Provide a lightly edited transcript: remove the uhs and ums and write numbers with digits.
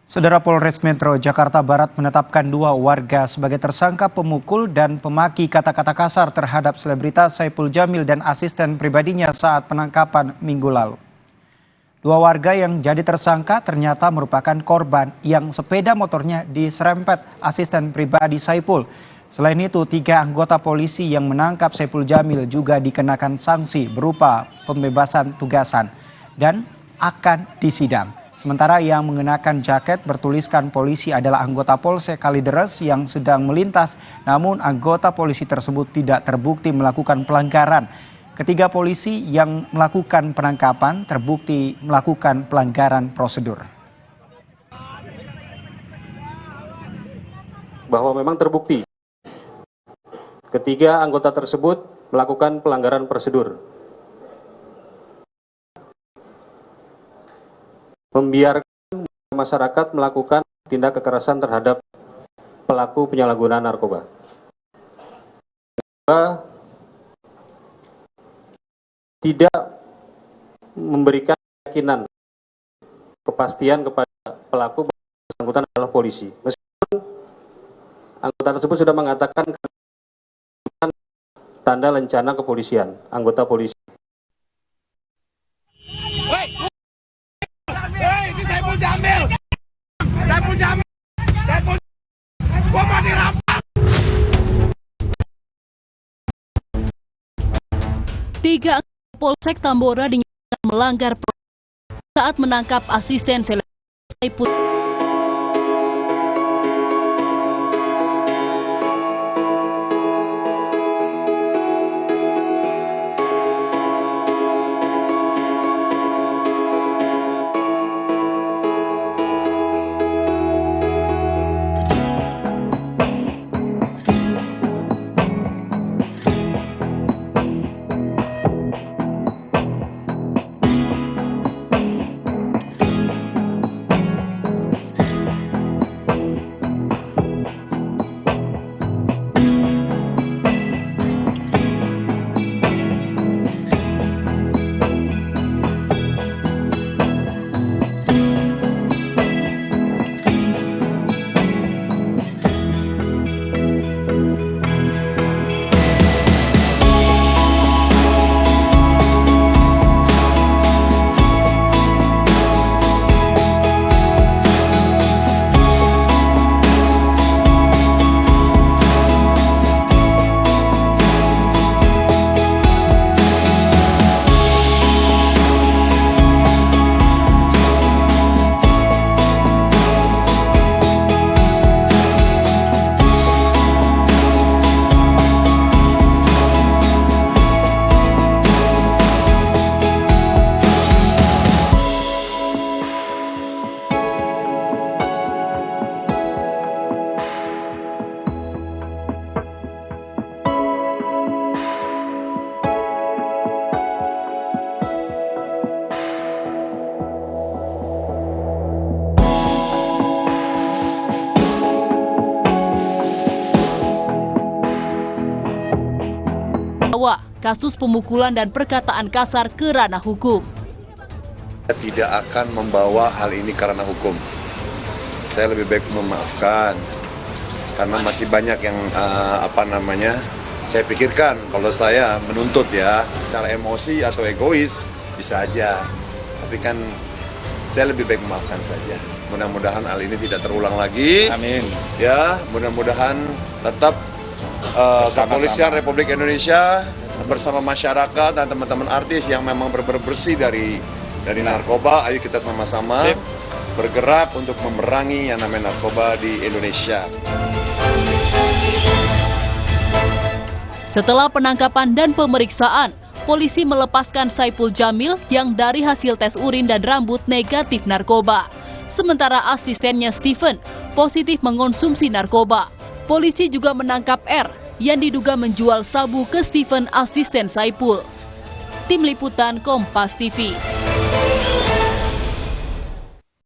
Saudara Polres Metro Jakarta Barat menetapkan 2 warga sebagai tersangka pemukul dan pemaki kata-kata kasar terhadap selebritas Saipul Jamil dan asisten pribadinya saat penangkapan Minggu lalu. 2 warga yang jadi tersangka ternyata merupakan korban yang sepeda motornya diserempet asisten pribadi Saipul. Selain itu, 3 anggota polisi yang menangkap Saipul Jamil juga dikenakan sanksi berupa pembebasan tugasan dan akan disidang. Sementara yang mengenakan jaket bertuliskan polisi adalah anggota Polsek Kalideres yang sedang melintas, namun anggota polisi tersebut tidak terbukti melakukan pelanggaran. Ketiga polisi yang melakukan penangkapan terbukti melakukan pelanggaran prosedur. Bahwa memang terbukti ketiga anggota tersebut melakukan pelanggaran prosedur. Membiarkan masyarakat melakukan tindak kekerasan terhadap pelaku penyalahgunaan narkoba. Tidak memberikan keyakinan, kepastian kepada pelaku bersangkutan adalah polisi. Meskipun anggota tersebut sudah mengatakan tanda lencana kepolisian, anggota polisi. Ini Saipul Jamil. Saipul Jamil. Saipul. Gua mau dirampas. 3 Polsek Tambora dinyatakan melanggar saat menangkap asisten selebritas Saipul. Kasus pemukulan dan perkataan kasar ke ranah hukum. Tidak akan membawa hal ini ke ranah hukum. Saya lebih baik memaafkan karena masih banyak yang saya pikirkan. Kalau saya menuntut ya secara emosi atau egois bisa aja, tapi kan saya lebih baik memaafkan saja. Mudah-mudahan hal ini tidak terulang lagi. Amin. Ya, mudah-mudahan tetap Kepolisian Republik Indonesia bersama masyarakat dan teman-teman artis yang memang bersih dari narkoba, ayo kita sama-sama bergerak untuk memerangi yang namanya narkoba di Indonesia. Setelah penangkapan dan pemeriksaan, polisi melepaskan Saipul Jamil yang dari hasil tes urin dan rambut negatif narkoba. Sementara asistennya Steven positif mengonsumsi narkoba. Polisi juga menangkap R yang diduga menjual sabu ke Steven asisten Saipul. Tim Liputan Kompas TV.